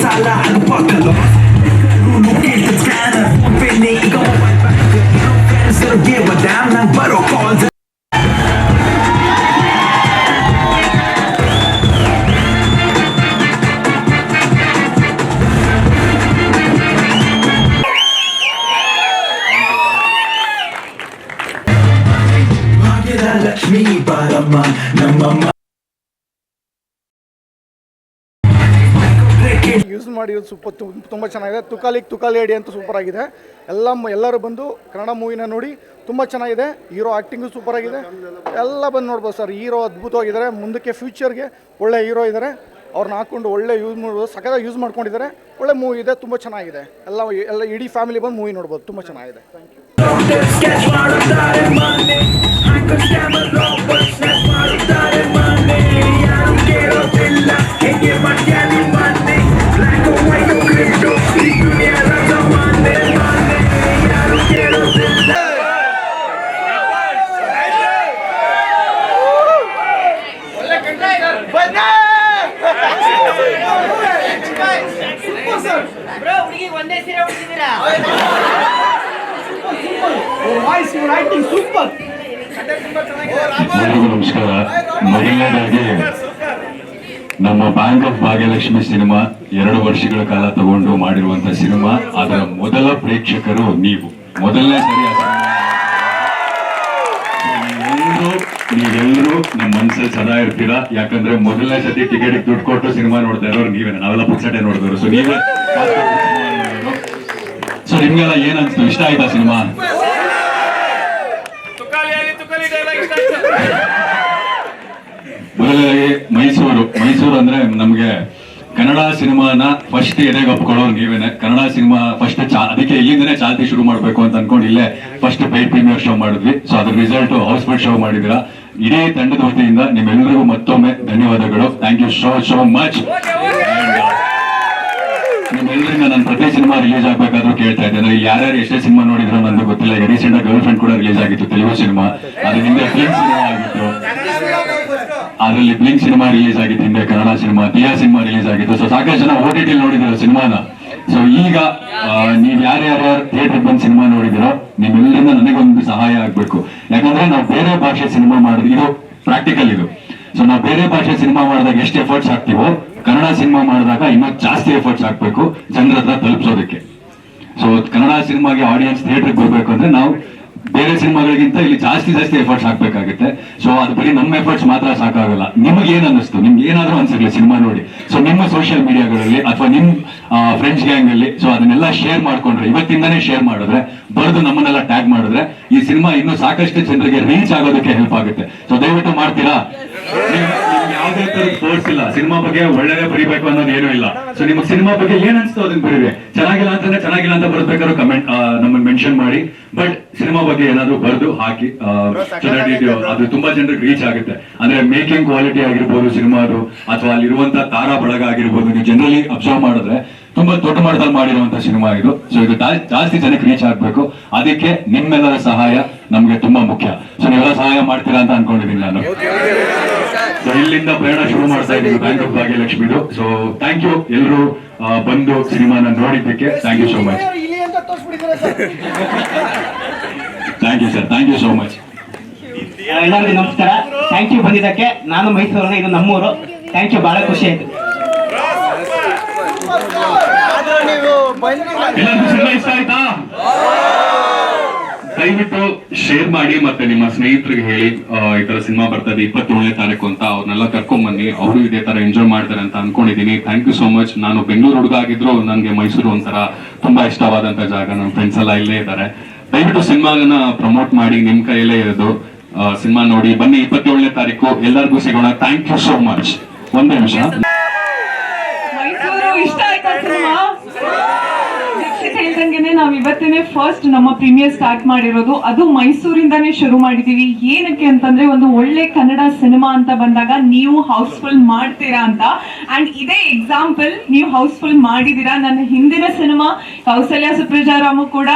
ಸಾಲ ಅದು ಪಕ್ಕದ ಕೇಳ್ತ ಸ್ಕ್ಯಾನರ್ ಪೆನ್ನಿ ಈಗ mobile bank give a damn ನಂಗೆ ಬರೋ ಕಾಲ್ಸ್ ಲಕ್ಷ್ಮೀ ಬಾರಮ್ಮ ನಮ್ಮಮ್ಮ ಯೂಸ್ ಮಾಡಿ ತುಂಬ ಚೆನ್ನಾಗಿದೆ. ತುಕಾಲಿ ಅಡಿ ಅಂತ ಸೂಪರ್ ಆಗಿದೆ. ಎಲ್ಲರೂ ಬಂದು ಕನ್ನಡ ಮೂವಿನ ನೋಡಿ, ತುಂಬ ಚೆನ್ನಾಗಿದೆ. ಹೀರೋ ಆ್ಯಕ್ಟಿಂಗು ಸೂಪರ್ ಆಗಿದೆ. ಎಲ್ಲ ಬಂದು ನೋಡ್ಬೋದು ಸರ್. ಹೀರೋ ಅದ್ಭುತವಾಗಿದ್ದಾರೆ. ಮುಂದಕ್ಕೆ ಫ್ಯೂಚರ್ಗೆ ಒಳ್ಳೆ ಹೀರೋ ಇದ್ದಾರೆ. ಅವ್ರನ್ನ ಹಾಕ್ಕೊಂಡು ಒಳ್ಳೆ ಯೂಸ್ ಮಾಡ್ಬೋದು. ಸಖತ್ತಾಗಿ ಯೂಸ್ ಮಾಡ್ಕೊಂಡಿದ್ದಾರೆ. ಒಳ್ಳೆ ಮೂವಿ ಇದೆ, ತುಂಬ ಚೆನ್ನಾಗಿದೆ. ಎಲ್ಲ ಇಡೀ ಫ್ಯಾಮಿಲಿ ಬಂದು ಮೂವಿ ನೋಡ್ಬೋದು. ತುಂಬ ಚೆನ್ನಾಗಿದೆ. ನಮಸ್ಕಾರ. ಮೊದಲನೇದಾಗಿ ನಮ್ಮ ಬ್ಯಾಂಕ್ ಆಫ್ ಭಾಗ್ಯಲಕ್ಷ್ಮಿ ಸಿನಿಮಾ 2 ವರ್ಷಗಳ ಕಾಲ ತಗೊಂಡು ಮಾಡಿರುವಂತ ಸಿನಿಮಾ. ಅದರ ಮೊದಲ ಪ್ರೇಕ್ಷಕರು ನೀವು. ಮೊದಲನೇ ಸರಿ ನೀವೆಲ್ಲರೂ ನಮ್ಮ ಮನಸ್ಸಲ್ಲಿ ಸದಾ ಇರ್ತೀರಾ. ಯಾಕಂದ್ರೆ ಮೊದಲನೇ ಸತಿ ಟಿಕೆಟ್ ದುಡ್ಡು ಕೊಟ್ಟು ಸಿನಿಮಾ ನೋಡ್ತಾ ಇರೋರು ನೀವೇ. ನಾವೆಲ್ಲ ಪುಕ್ಸಟೆ ನೋಡಿದವರು. ಸೊ ನೀವೇ. ಸೊ ನಿಮ್ಗೆಲ್ಲ ಏನ್ ಅನ್ಸ್ತು? ಇಷ್ಟ ಆಯ್ತಾ ಸಿನಿಮಾ? ಮೊದಲನೇದಾಗಿ ಮೈಸೂರು ಅಂದ್ರೆ ನಮ್ಗೆ ಕನ್ನಡ ಸಿನಿಮಾನ ಫಸ್ಟ್ ಎದೆಗೆ ಒಪ್ಕೊಳ್ಳೋರು ನೀವೇನೆ. ಕನ್ನಡ ಸಿನಿಮಾ ಫಸ್ಟ್ ಅದಕ್ಕೆ ಇಲ್ಲಿಂದನೇ ಚಾಲ್ತಿ ಶುರು ಮಾಡ್ಬೇಕು ಅಂತ ಅನ್ಕೊಂಡು ಇಲ್ಲೇ ಫಸ್ಟ್ ಪೇಡ್ ಪ್ರೀಮಿಯರ್ ಶೋ ಮಾಡಿದ್ವಿ. ಸೊ ಅದ್ರ ರಿಸಲ್ಟ್ ಹೌಸ್ಫುಲ್ ಶೋ ಮಾಡಿದಿರಾ. ಇಡೀ ತಂಡದ ವತಿಯಿಂದ ನಿಮ್ಮೆಲ್ಲರಿಗೂ ಮತ್ತೊಮ್ಮೆ ಧನ್ಯವಾದಗಳು. Thank you so much. ನಿಮ್ಮೆಲ್ಲರಿಂದ ನಾನು ಪ್ರತಿ ಸಿನಿಮಾ ರಿಲೀಸ್ ಆಗ್ಬೇಕಾದ್ರೂ ಕೇಳ್ತಾ ಇದ್ದೆ. ಅಂದ್ರೆ ಯಾರ್ಯಾರು ಎಷ್ಟೇ ಸಿನಿಮಾ ನೋಡಿದ್ರು ನನಗೆ ಗೊತ್ತಿಲ್ಲ. ರೀಸೆಂಟ್ ಆಗಿ ಗರ್ಲ್ ಫ್ರೆಂಡ್ ಕೂಡ ರಿಲೀಸ್ ಆಗಿತ್ತು, ತೆಲುಗು ಸಿನಿಮಾ. ಅದ್ರ ಹಿಂದೆ ಬ್ಲಿಂಕ್ ಸಿನಿಮಾ ಆಗಿತ್ತು. ಅದರಲ್ಲಿ ಬ್ಲಿಂಕ್ ಸಿನಿಮಾ ರಿಲೀಸ್ ಆಗಿತ್ತು ಹಿಂದೆ, Kannada cinema. Dia cinema release ಆಗಿತ್ತು. ಸೊ ಸಾಕಷ್ಟು ಜನ OTT ನೋಡಿದಿರೋ ಸಿನಿಮಾನ. ಸೊ ಈಗ ನೀವ್ ಯಾರ್ಯಾರು ಥಿಯೇಟರ್ ಬಂದು ಸಿನಿಮಾ ನೋಡಿದಿರೋ ನಿಮ್ಮೆಲ್ಲರಿಂದ ನನಗೊಂದು ಸಹಾಯ ಆಗ್ಬೇಕು. ಯಾಕಂದ್ರೆ ನಾವು ಬೇರೆ ಭಾಷೆ ಸಿನಿಮಾ ಮಾಡಿದ್ವಿ. ಇದು ಪ್ರಾಕ್ಟಿಕಲ್ ಇದು. ಸೊ ನಾವು ಬೇರೆ ಭಾಷೆ ಸಿನಿಮಾ ಮಾಡಿದಾಗ ಎಷ್ಟು ಎಫರ್ಟ್ಸ್ ಹಾಕ್ತಿವೋ ಕನ್ನಡ ಸಿನಿಮಾ ಮಾಡಿದಾಗ ಇನ್ನೂ ಜಾಸ್ತಿ ಎಫರ್ಟ್ಸ್ ಹಾಕ್ಬೇಕು ಜನರ ಹತ್ರ ತಲುಪಿಸೋದಕ್ಕೆ. ಸೊ ಕನ್ನಡ ಸಿನಿಮಾಗೆ ಆಡಿಯನ್ಸ್ ಥಿಯೇಟರ್ಗೆ ಬರ್ಬೇಕು ಅಂದ್ರೆ ನಾವು ಬೇರೆ ಸಿನಿಮಾಗಳಿಗಿಂತ ಇಲ್ಲಿ ಜಾಸ್ತಿ ಎಫರ್ಟ್ಸ್ ಹಾಕ್ಬೇಕಾಗುತ್ತೆ. ಸೊ ಅದು ಬರೀ ನಮ್ಮ ಎಫರ್ಟ್ಸ್ ಮಾತ್ರ ಸಾಕಾಗಲ್ಲ. ನಿಮ್ಗೆ ಏನ್ ಅನ್ನಿಸ್ತು? ನಿಮ್ಗೆ ಏನಾದ್ರೂ ಅನ್ಸಿರ್ಲಿ ಸಿನಿಮಾ ನೋಡಿ. ಸೊ ನಿಮ್ಮ ಸೋಷಿಯಲ್ ಮೀಡಿಯಾಗಳಲ್ಲಿ ಅಥವಾ ನಿಮ್ ಫ್ರೆಂಡ್ಸ್ ಗ್ಯಾಂಗ್ ಅಲ್ಲಿ ಸೊ ಅದನ್ನೆಲ್ಲ ಶೇರ್ ಮಾಡ್ಕೊಂಡ್ರೆ, ಇವತ್ತಿಂದಾನೇ ಶೇರ್ ಮಾಡಿದ್ರೆ, ಬರೆದು ನಮ್ಮನ್ನೆಲ್ಲ ಟ್ಯಾಗ್ ಮಾಡಿದ್ರೆ ಈ ಸಿನಿಮಾ ಇನ್ನೂ ಸಾಕಷ್ಟು ಜನರಿಗೆ ರೀಚ್ ಆಗೋದಕ್ಕೆ ಹೆಲ್ಪ್ ಆಗುತ್ತೆ. ಸೊ ದಯವಿಟ್ಟು ಮಾಡ್ತೀರಾ? ಯಾವುದೇ ತರದ ಫೋರ್ಸ್ ಇಲ್ಲ. ಸಿನಿಮಾ ಬಗ್ಗೆ ಒಳ್ಳೆದೇ ಬರೀಬೇಕು ಅನ್ನೋದು ಏನೂ ಇಲ್ಲ. ಸೊ ನಿಮ್ಗೆ ಸಿನಿಮಾ ಬಗ್ಗೆ ಏನ್ ಅನ್ಸ್ತೋ ಅದನ್ನ ಬರೀರಿ. ಚೆನ್ನಾಗಿಲ್ಲ ಅಂತಂದ್ರೆ ಚೆನ್ನಾಗಿಲ್ಲ ಅಂತ ಬರ್ಬೇಕಾದ್ರೂ ಕಮೆಂಟ್ ನಮ್ಮನ್ನ ಮೆನ್ಷನ್ ಮಾಡಿ. ಬಟ್ ಸಿನಿಮಾ ಬಗ್ಗೆ ಏನಾದ್ರು ಬರೆದು ಹಾಕಿ ಅದು ತುಂಬಾ ಜನರಿಗೆ ರೀಚ್ ಆಗುತ್ತೆ. ಅಂದ್ರೆ ಮೇಕಿಂಗ್ ಕ್ವಾಲಿಟಿ ಆಗಿರ್ಬೋದು ಸಿನಿಮಾದು, ಅಥವಾ ಅಲ್ಲಿರುವಂತ ತಾರಾ ಬಳಗ ಆಗಿರ್ಬೋದು. ನೀವು ಜನರಲಿ ಅಬ್ಸರ್ವ್ ಮಾಡಿದ್ರೆ ತುಂಬಾ ದೊಡ್ಡ ಮಟ್ಟದಲ್ಲಿ ಮಾಡಿರುವಂತ ಸಿನಿಮಾ ಇದು. ಸೊ ಇದು ಜಾಸ್ತಿ ಜನಕ್ಕೆ ರೀಚ್ ಆಗ್ಬೇಕು. ಅದಕ್ಕೆ ನಿಮ್ಮೆಲ್ಲರ ಸಹಾಯ ನಮ್ಗೆ ತುಂಬಾ ಮುಖ್ಯ. ಸೊ ನೀವೆಲ್ಲ ಸಹಾಯ ಮಾಡ್ತೀರಾ ಅಂತ ಅನ್ಕೊಂಡಿದ್ದೀನಿ ನಾನು. ಸೊ ಇಲ್ಲಿಂದ ಪ್ರಯಾಣ ಶುರು ಮಾಡ್ತಾ ಇದ್ದೀವಿ ಬ್ಯಾಂಕ್ ಆಫ್ ಭಾಗ್ಯಲಕ್ಷ್ಮಿದು. ಸೊ ಥ್ಯಾಂಕ್ ಯು ಎಲ್ಲರೂ ಬಂದು ಸಿನಿಮಾನ ನೋಡಿದ್ದಕ್ಕೆ. Thank you so much. Thank you sir. Thank you so much. ಎಲ್ಲರಿಗೂ ನಮಸ್ಕಾರ. ಥ್ಯಾಂಕ್ ಯು ಬಂದಿದ್ದಕ್ಕೆ. ನಾನು ಮೈಸೂರನ್ನ, ಇದು ನಮ್ಮೂರು. ಥ್ಯಾಂಕ್ ಯು, ಬಹಳ ಖುಷಿ ಆಯ್ತು. ಇಷ್ಟ ಆಯ್ತಾ? ದಯವಿಟ್ಟು ಶೇರ್ ಮಾಡಿ ಮತ್ತೆ ನಿಮ್ಮ ಸ್ನೇಹಿತರಿಗೆ ಹೇಳಿ ಈ ತರ ಸಿನಿಮಾ ಬರ್ತದೆ 27ನೇ ತಾರೀಕು ಅಂತ. ಅವ್ರನ್ನೆಲ್ಲ ಕರ್ಕೊಂಡ್ ಬನ್ನಿ. ಅವರು ಇದೇ ತರ ಎಂಜಾಯ್ ಮಾಡ್ತಾರೆ ಅಂತ ಅನ್ಕೊಂಡಿದೀನಿ. Thank you so much. ನಾನು ಬೆಂಗಳೂರು ಹುಡುಗ ಆಗಿದ್ರು ನನ್ಗೆ ಮೈಸೂರು ಒಂಥರ ತುಂಬಾ ಇಷ್ಟವಾದಂತ ಜಾಗ. ನನ್ನ ಫ್ರೆಂಡ್ಸ್ ಎಲ್ಲ ಇಲ್ಲೇ ಇದ್ದಾರೆ. ದಯವಿಟ್ಟು ಸಿನಿಮಾನ ಪ್ರಮೋಟ್ ಮಾಡಿ. ನಿಮ್ ಕೈಯಲ್ಲೇ ಇರೋದು. ಸಿನಿಮಾ ನೋಡಿ ಬನ್ನಿ 27ನೇ ತಾರೀಕು. ಎಲ್ಲರಿಗೂ ಸಿಗೋಣ. Thank you so much. ಒಂದೇ ನಿಮಿಷ. ಮೈಸೂರು ಇಷ್ಟ ಆಯ್ತಾ ಸಿನಿಮಾ? ಹೇಳ್ದಂಗೆನೆ ನಾವ್ ಇವತ್ತೇನೆ ಫಸ್ಟ್ ನಮ್ಮ ಪ್ರೀಮಿಯರ್ ಸ್ಟಾರ್ಟ್ ಮಾಡಿರೋದು, ಅದು ಮೈಸೂರಿಂದಾನೇ ಶುರು ಮಾಡಿದೀವಿ. ಏನಕ್ಕೆ ಅಂತಂದ್ರೆ ಒಂದು ಒಳ್ಳೆ ಕನ್ನಡ ಸಿನಿಮಾ ಅಂತ ಬಂದಾಗ ನೀವು ಹೌಸ್ಫುಲ್ ಮಾಡ್ತೀರಾ ಅಂತ, ಅಂಡ್ ಇದೇ ಎಕ್ಸಾಂಪಲ್, ನೀವು ಹೌಸ್ಫುಲ್ ಮಾಡಿದೀರಾ. ನನ್ನ ಹಿಂದಿನ ಸಿನಿಮಾ ಕೌಸಲ್ಯ ಸುಪ್ರಜಾರಾಮು ಕೂಡ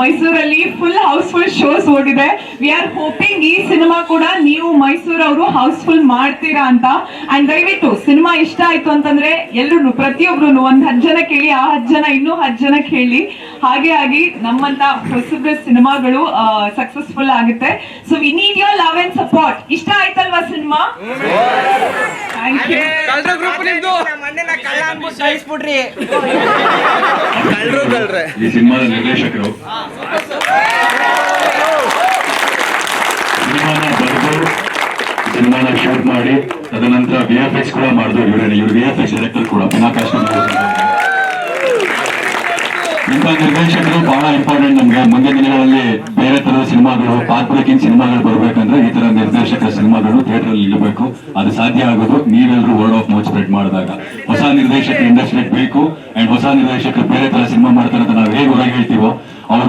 ಮೈಸೂರಲ್ಲಿ ಫುಲ್ ಹೌಸ್ಫುಲ್ ಶೋಸ್ ಓಡಿದೆ. ವಿ ಆರ್ ಹೋಪಿಂಗ್ ಈ ಸಿನಿಮಾ ಕೂಡ ನೀವು ಮೈಸೂರವರು ಹೌಸ್ಫುಲ್ ಮಾಡ್ತೀರಾ ಅಂತ. ಅಂಡ್ ದಯವಿಟ್ಟು ಸಿನಿಮಾ ಇಷ್ಟ ಆಯ್ತು ಅಂತಂದ್ರೆ ಎಲ್ಲರೂ ಪ್ರತಿಯೊಬ್ರು ಒಂದ್ 10 ಜನ ಕೇಳಿ, ಆ 10 ಜನ ಇನ್ನೂ 10 ಜನ ಕೇಳಿ, ಹಾಗೆ ಆಗಿ ನಮ್ಮಂತ ಹೊಸಬ್ರ ಸಿನಿಮಾಗಳು ಸಕ್ಸಸ್ಫುಲ್ ಆಗುತ್ತೆ. So we need your love and support. ಇಷ್ಟ ಆಯ್ತಲ್ವಾ ಸಿನಿಮಾ? Thank you. ಈ ಸಿನಿಮಾದ ನಿರ್ದೇಶಕರು ಸಿನಿಮಾನ ಬರೆದು ಸಿನಿಮಾನ ಶೂಟ್ ಮಾಡಿ ತದನಂತರ VFX ಕೂಡ ಮಾಡಿದ್ರು ಇವರೇನೆ. ಇವರು VFX ಡೈರೆಕ್ಟರ್ ಕೂಡ ಪಿನಾಕಾಶ್. ಇಂಥ ನಿರ್ದೇಶಕರು ಬಹಳ ಇಂಪಾರ್ಟೆಂಟ್ ನಮ್ಗೆ. ಮುಂದಿನ ದಿನಗಳಲ್ಲಿ ಬೇರೆ ತರದ ಸಿನಿಮಾಗಳು, ಪಾರ್ಟ್ ಬ್ರೇಕಿಂಗ್ ಸಿನಿಮಾಗಳು ಬರ್ಬೇಕಂದ್ರೆ ಈ ತರ ನಿರ್ದೇಶಕರ ಸಿನಿಮಾಗಳು ಥಿಯೇಟರ್ ಅಲ್ಲಿ ಇರಬೇಕು. ಅದು ಸಾಧ್ಯ ಆಗೋದು ನೀವೆಲ್ಲರೂ ವರ್ಡ್ ಆಫ್ ಮೌತ್ ಸ್ಪ್ರೆಡ್ ಮಾಡಿದಾಗ. ಹೊಸ ನಿರ್ದೇಶಕರು ಇಂಡಸ್ಟ್ರಿಗೆ ಬೇಕು, ಅಂಡ್ ಹೊಸ ನಿರ್ದೇಶಕರು ಬೇರೆ ತರ ಸಿನಿಮಾ ಮಾಡ್ತಾರೆ ಅಂತ ನಾವು ಹೇಗೆ ಹೊರಗೆ ಹೇಳ್ತೀವೋ, ಅವ್ರ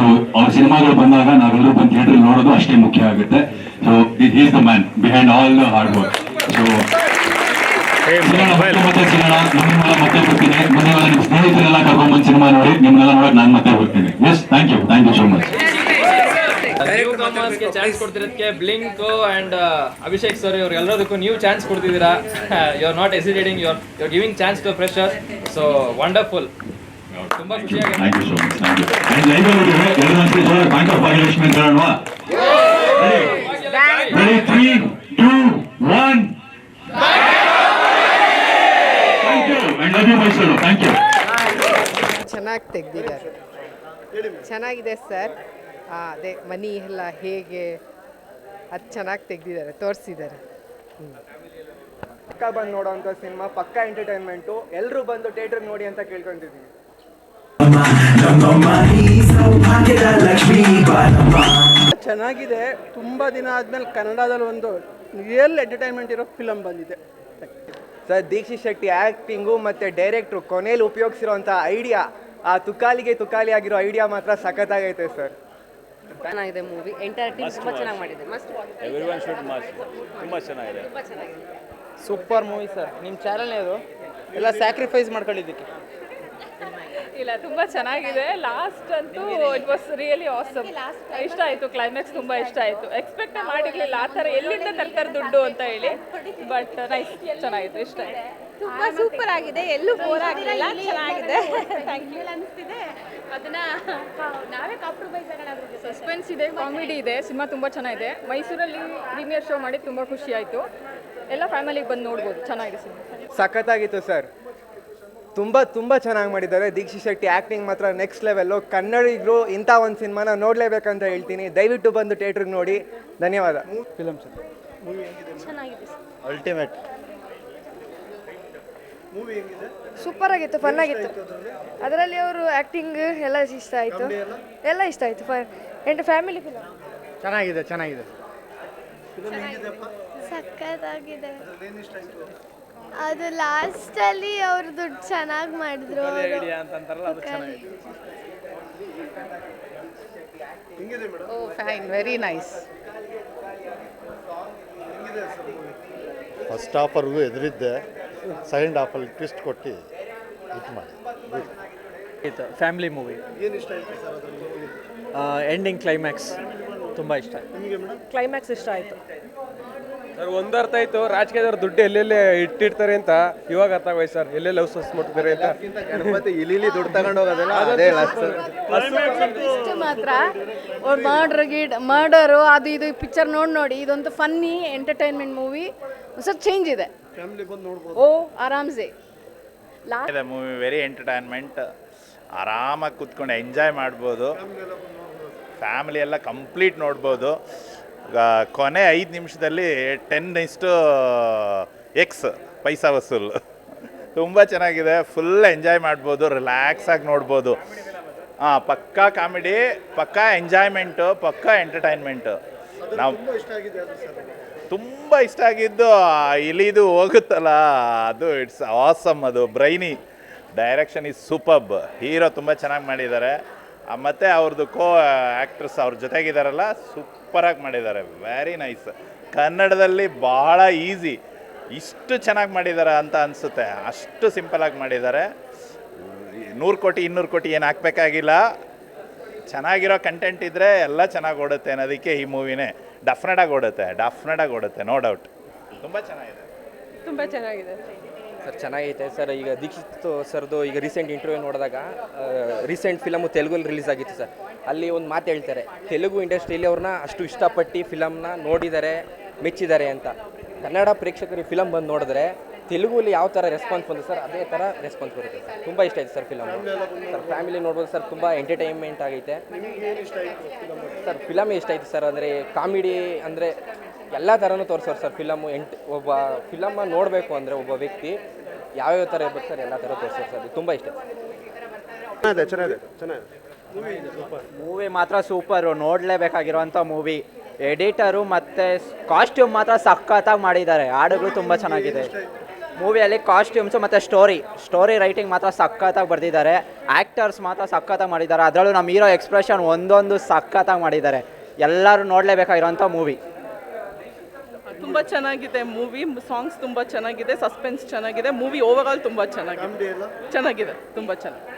ಸಿನಿಮಾಗಳು ಬಂದಾಗ ನಾವೆಲ್ಲರೂ ಬಂದು ಥಿಯೇಟರ್ ನೋಡೋದು ಅಷ್ಟೇ ಮುಖ್ಯ ಆಗುತ್ತೆ. So is the man behind all the hard work. So ಮತ್ತೆ ಸಿಗೋಣ. ನಿಮ್ಮನ್ನೆಲ್ಲ ಮತ್ತೆ ಬರ್ತೀನಿ. ಮುಂದೆ ನಿಮ್ಮ ಸ್ನೇಹಿತರೆಲ್ಲ ಕರ್ಕೊಂಡ್ಬಂದು ಸಿನಿಮಾ ನೋಡಿ, ನಿಮ್ಮನ್ನೆಲ್ಲ ನೋಡಕ್ ನಾನು ಮತ್ತೆ ಬರ್ತೀನಿ. Yes, thank you so much. ಗೆ ಚಾನ್ಸ್ ಕೊಡ್ತಿರೋದಕ್ಕೆ ಬ್ಲಿಂಕ್ ಅಂಡ್ ಅಭಿಷೇಕ್ ಸರ್ ಇವ್ರು ಎಲ್ಲದಕ್ಕೂ ನೀವು ಚಾನ್ಸ್ ಕೊಡ್ತಿದ್ದೀರಾ. You are not hesitating, you are giving chance to freshers. So wonderful, ತುಂಬಾ ಖುಷಿಯಾಗಿದೆ. Thank you so much. Thank you. And live ಎಲ್ಲರೂ ಬ್ಯಾಂಕ್ ಆಫ್ ಭಾಗ್ಯಲಕ್ಷ್ಮಿ ಅಂತ ಹೇಳೋಣ. Ready 3, 2, 1. Thank you and love you Mysuru. Thank you. ಚೆನ್ನಾಗಿ ತೆಗ್ದಿದ್ದಾರೆ, ಚೆನ್ನಾಗಿದೆ sir. ಅದೇ ಮನಿ ಎಲ್ಲ ಹೇಗೆ ಅದು ಚೆನ್ನಾಗಿ ತೆಗ್ದಿದ್ದಾರೆ, ತೋರಿಸಿದ್ದಾರೆ. ಪಕ್ಕ ಬಂದು ನೋಡೋಂಥ ಸಿನಿಮಾ, ಪಕ್ಕ ಎಂಟರ್ಟೈನ್ಮೆಂಟು. ಎಲ್ಲರೂ ಬಂದು ಥಿಯೇಟ್ರಿಗೆ ನೋಡಿ ಅಂತ ಕೇಳ್ಕೊಂತಿದ್ದೀವಿ. ಚೆನ್ನಾಗಿದೆ. ತುಂಬ ದಿನ ಆದಮೇಲೆ ಕನ್ನಡದಲ್ಲಿ ಒಂದು ರಿಯಲ್ ಎಂಟರ್ಟೈನ್ಮೆಂಟ್ ಇರೋ ಫಿಲಮ್ ಬಂದಿದೆ ಸರ್. ದೀಕ್ಷಿತ್ ಶೆಟ್ಟಿ ಆ್ಯಕ್ಟಿಂಗು ಮತ್ತು ಡೈರೆಕ್ಟ್ರು ಕೊನೆಯಲ್ಲಿ ಉಪಯೋಗಿಸಿರೋಂಥ ಐಡಿಯಾ, ಆ ತುಕಾಲಿ ಆಗಿರೋ ಐಡಿಯಾ ಮಾತ್ರ ಸಖತ್ತಾಗೈತೆ ಸರ್. ಚೆನ್ನಾಗಿದೆ ಮೂವಿ, ಎಂಟೈರ್ ಟೀಮ್ ತುಂಬ ಚೆನ್ನಾಗಿ ಮಾಡಿದೆ. Must everyone should must. ತುಂಬ ಚೆನ್ನಾಗಿದೆ. Super movie sir. ನಿಮ್ಮ ಚಾನಲ್ನೇ ಅದು ಎಲ್ಲ ಸ್ಯಾಕ್ರಿಫೈಸ್ ಮಾಡ್ಕೊಂಡಿದ್ದಕ್ಕೆ. ಇಲ್ಲ, ತುಂಬ ಚೆನ್ನಾಗಿದೆ. ಲಾಸ್ಟ್ ಅಂತೂ ಇಟ್ ವಾಸ್ ರಿಯಲಿ ಆಸಮ್. ಇಷ್ಟ ಆಯಿತು, ಕ್ಲೈಮ್ಯಾಕ್ಸ್ ತುಂಬ ಇಷ್ಟ ಆಯಿತು. ಎಕ್ಸ್ಪೆಕ್ಟೇ ಮಾಡಿರಲಿಲ್ಲ ಆ ಥರ ಎಲ್ಲಿಂದ ತರ್ತಾರೆ ದುಡ್ಡು ಅಂತ ಹೇಳಿ. ಬಟ್ ನೈಸ್, ಚೆನ್ನಾಗಿತ್ತು, ಇಷ್ಟ ಆಯಿತು. ತುಂಬ ಸೂಪರ್ ಆಗಿದೆ, ಎಲ್ಲೂ ಬೋರ್ ಆಗಲಿಲ್ಲ, ಚೆನ್ನಾಗಿದೆ. ಥ್ಯಾಂಕ್ ಯು ಅನಿಸ್ತಿದೆ. ಅದನ್ನ ನಾವೇ ಕಾಂಪ್ರಮೈಸ್ ಆಗೋಣ. ಸಸ್ಪೆನ್ಸ್ ಇದೆ, ಕಾಮಿಡಿ ಇದೆ, ಸಿನಿಮಾ ತುಂಬ ಚೆನ್ನಾಗಿದೆ. ಮೈಸೂರಲ್ಲಿ ಪ್ರೀಮಿಯರ್ ಶೋ ಮಾಡಿ ತುಂಬ ಖುಷಿ ಆಯಿತು. ಎಲ್ಲ ಫ್ಯಾಮಿಲಿಗೆ ಬಂದು ನೋಡ್ಬೋದು, ಚೆನ್ನಾಗಿದೆ ಸಿನಿಮಾ. ಸಖತ್ತಾಗಿತ್ತು ಸರ್. ತುಂಬ ಚೆನ್ನಾಗಿ ಮಾಡಿದ್ದಾರೆ. ದೀಕ್ಷಿತ್ ಶೆಟ್ಟಿ ಆ್ಯಕ್ಟಿಂಗ್ ಮಾತ್ರ ನೆಕ್ಸ್ಟ್ ಲೆವೆಲ್ಲು. ಕನ್ನಡಿಗರು ಇಂಥ ಒಂದು ಸಿನಿಮಾನ ನೋಡಲೇಬೇಕಂತ ಹೇಳ್ತೀನಿ. ದಯವಿಟ್ಟು ಬಂದು ಥಿಯೇಟ್ರಿಗೆ ನೋಡಿ. ಧನ್ಯವಾದ. ಫಿಲಮ್ ಸರ್ ಚೆನ್ನಾಗಿದೆ, ಅಲ್ಟಿಮೇಟ್ ಸೂಪರ್ ಆಗಿತ್ತು, ಫನ್ ಆಗಿತ್ತು. ಅದರಲ್ಲಿ ಅವರು ಆ್ಯಕ್ಟಿಂಗ್ ಎಲ್ಲ ಇಷ್ಟ ಆಯಿತು, ಎಲ್ಲ ಇಷ್ಟ ಆಯಿತು. ಫ್ಯಾಮಿಲಿ ಫಿಲಮ್ ಚೆನ್ನಾಗಿದೆ. ಸಕ್ಕತ್ತಾಗಿದೆ. ಅದು ಲಾಸ್ಟಲ್ಲಿ ಅವರು ದುಡ್ಡು ಚೆನ್ನಾಗಿ ಮಾಡಿದ್ರು. Fine, very nice. ಫಸ್ಟ್ ಹಾಫರ್ಗೂ ಎದುರಿದ್ದೆ, ಸೆಕೆಂಡ್ ಹಾಫಲ್ಲಿ ಟ್ವಿಸ್ಟ್ ಕೊಟ್ಟು ಇದು ಮಾಡಿ. Family movie. ಎಂಡಿಂಗ್ ಕ್ಲೈಮ್ಯಾಕ್ಸ್ ತುಂಬ ಇಷ್ಟ. ಕ್ಲೈಮ್ಯಾಕ್ಸ್ ಇಷ್ಟ ಆಯಿತು ಸರ್. ಒಂದು ಅರ್ಥ ಆಯಿತು, ರಾಜಕೀಯದವ್ರು ದುಡ್ಡು ಎಲ್ಲೆಲ್ಲೇ ಇಟ್ಟಿರ್ತಾರೆ ಅಂತ. ಇವಾಗ ಅರ್ಥ ಆಗೋಯ್ತು ಸರ್, ಎಲ್ಲೆಲ್ಲ ಲವ್ಸಸ್ ಮಾಡ್ತಾರೆ ಅಂತ. ಮತ್ತೆ ಇಲ್ಲಿ ದುಡ್ಡು ತಗೊಂಡು ಹೋಗೋದಲ್ಲ, ಅದೇ ಇಷ್ಟು ಮಾತ್ರ ಮರ್ಡರು ಅದು ಇದು ಪಿಕ್ಚರ್ ನೋಡಿ ಇದೊಂದು ಫನ್ನಿ ಎಂಟರ್ಟೈನ್ಮೆಂಟ್ ಮೂವಿ. ಸ್ವಲ್ಪ ಚೇಂಜ್ ಇದೆ, ಓ ಆರಾಮ್ಸೆ. Movie very entertainment. ಆರಾಮಾಗಿ ಕೂತ್ಕೊಂಡು ಎಂಜಾಯ್ ಮಾಡ್ಬೋದು. ಫ್ಯಾಮಿಲಿ ಎಲ್ಲ ಕಂಪ್ಲೀಟ್ ನೋಡ್ಬೋದು. ಕೊನೆ 5 ನಿಮಿಷದಲ್ಲಿ 10:X ಪೈಸಾ ವಸೂಲ್. ತುಂಬ ಚೆನ್ನಾಗಿದೆ, ಫುಲ್ ಎಂಜಾಯ್ ಮಾಡ್ಬೋದು, ರಿಲ್ಯಾಕ್ಸಾಗಿ ನೋಡ್ಬೋದು. ಪಕ್ಕಾ ಕಾಮಿಡಿ, ಪಕ್ಕಾ ಎಂಜಾಯ್ಮೆಂಟು, ಪಕ್ಕಾ ಎಂಟರ್ಟೈನ್ಮೆಂಟು. ನಾವು ತುಂಬ ಇಷ್ಟ ಆಗಿದ್ದು ಇಲಿದು ಹೋಗುತ್ತಲ್ಲ, ಅದು ಇಟ್ಸ್ ಆಸಮ್. ಅದು ಡೈರೆಕ್ಷನ್ ಈಸ್ ಸೂಪರ್ಬ್. ಹೀರೋ ತುಂಬ ಚೆನ್ನಾಗಿ ಮಾಡಿದ್ದಾರೆ. ಮತ್ತು ಅವ್ರದ್ದು ಆ್ಯಕ್ಟ್ರಸ್ ಅವ್ರ ಜೊತೆಗಿದ್ದಾರಲ್ಲ ಸೂಪರಾಗಿ ಮಾಡಿದ್ದಾರೆ. Very nice. ಕನ್ನಡದಲ್ಲಿ ಬಹಳ ಈಸಿ, ಇಷ್ಟು ಚೆನ್ನಾಗಿ ಮಾಡಿದ್ದಾರೆ ಅಂತ ಅನಿಸುತ್ತೆ. ಅಷ್ಟು ಸಿಂಪಲಾಗಿ ಮಾಡಿದ್ದಾರೆ. 100 ಕೋಟಿ 200 ಕೋಟಿ ಏನು ಹಾಕಬೇಕಾಗಿಲ್ಲ. ಚೆನ್ನಾಗಿರೋ ಕಂಟೆಂಟ್ ಇದ್ದರೆ ಎಲ್ಲ ಚೆನ್ನಾಗಿ ಓಡುತ್ತೆ ಅನ್ನೋದಕ್ಕೆ ಈ ಮೂವಿನೇ ಡೆಫಿನೆಟಾಗಿ ಓಡುತ್ತೆ, ನೋ ಡೌಟ್. ತುಂಬ ಚೆನ್ನಾಗಿದೆ. ತುಂಬ ಚೆನ್ನಾಗಿದೆ ಸರ್. ಚೆನ್ನಾಗೈತೆ ಸರ್. ಈಗ ದೀಕ್ಷಿತ್ ಸರ್ದು ಈಗ ರೀಸೆಂಟ್ ಇಂಟರ್ವ್ಯೂ ನೋಡಿದಾಗ ರೀಸೆಂಟ್ ಫಿಲಮು ತೆಲುಗಲ್ಲಿ ರಿಲೀಸ್ ಆಗಿತ್ತು ಸರ್. ಅಲ್ಲಿ ಒಂದು ಮಾತು ಹೇಳ್ತಾರೆ, ತೆಲುಗು ಇಂಡಸ್ಟ್ರಿಯಲ್ಲಿ ಅವ್ರನ್ನ ಅಷ್ಟು ಇಷ್ಟಪಟ್ಟು ಫಿಲಮ್ನ ನೋಡಿದ್ದಾರೆ, ಮೆಚ್ಚಿದ್ದಾರೆ ಅಂತ. ಕನ್ನಡ ಪ್ರೇಕ್ಷಕರು ಈ ಫಿಲಮ್ ಬಂದು ನೋಡಿದ್ರೆ ತೆಲುಗುಲಿ ಯಾವ ಥರ ರೆಸ್ಪಾನ್ಸ್ ಬಂದಿದೆ ಸರ್, ಅದೇ ಥರ ರೆಸ್ಪಾನ್ಸ್ ಬರುತ್ತೆ ಸರ್. ತುಂಬ ಇಷ್ಟ ಆಯ್ತು ಸರ್ ಫಿಲಮ್ ಸರ್. ಫ್ಯಾಮಿಲಿ ನೋಡ್ಬೋದು ಸರ್. ತುಂಬ ಎಂಟರ್ಟೈನ್ಮೆಂಟ್ ಆಗೈತೆ ಸರ್. ಫಿಲಮೇ ಇಷ್ಟ ಆಯಿತು ಸರ್. ಅಂದರೆ ಕಾಮಿಡಿ ಅಂದರೆ ಎಲ್ಲ ಥರನೂ ತೋರಿಸೋರು ಸರ್ ಫಿಲಮು. ಒಬ್ಬ ಫಿಲಮ್ಮ ನೋಡಬೇಕು ಅಂದರೆ ಒಬ್ಬ ವ್ಯಕ್ತಿ ಯಾವ್ಯಾವ ಥರ ಇರ್ಬೇಕು ಸರ್, ಎಲ್ಲ ಥರ ತೋರಿಸೋರು ಸರ್. ತುಂಬ ಇಷ್ಟ. ಮೂವಿ ಮಾತ್ರ ಸೂಪರು, ನೋಡಲೇಬೇಕಾಗಿರೋಂಥ ಮೂವಿ. ಎಡಿಟರು ಮತ್ತು ಕಾಸ್ಟ್ಯೂಮ್ ಮಾತ್ರ ಸಖತ್ತಾಗಿ ಮಾಡಿದ್ದಾರೆ. ಹಾಡುಗಳು ತುಂಬ ಚೆನ್ನಾಗಿದೆ ಮೂವಿಯಲ್ಲಿ. ಕಾಸ್ಟ್ಯೂಮ್ಸು ಮತ್ತು ಸ್ಟೋರಿ ರೈಟಿಂಗ್ ಮಾತ್ರ ಸಖತ್ತಾಗಿ ಬರೆದಿದ್ದಾರೆ. ಆ್ಯಕ್ಟರ್ಸ್ ಮಾತ್ರ ಸಖತ್ತಾಗಿ ಮಾಡಿದ್ದಾರೆ. ಅದರಲ್ಲೂ ನಮ್ಮ ಹೀರೋ ಎಕ್ಸ್ಪ್ರೆಷನ್ ಒಂದೊಂದು ಸಖತ್ತಾಗಿ ಮಾಡಿದ್ದಾರೆ. ಎಲ್ಲರೂ ನೋಡಲೇಬೇಕಾಗಿರೋಂಥ ಮೂವಿ. ತುಂಬ ಚೆನ್ನಾಗಿದೆ ಮೂವಿ. ಸಾಂಗ್ಸ್ ತುಂಬ ಚೆನ್ನಾಗಿದೆ, ಸಸ್ಪೆನ್ಸ್ ಚೆನ್ನಾಗಿದೆ. ಮೂವಿ ಓವರ್ ಆಲ್ ತುಂಬ ಚೆನ್ನಾಗಿದೆ, ತುಂಬ ಚೆನ್ನಾಗಿ.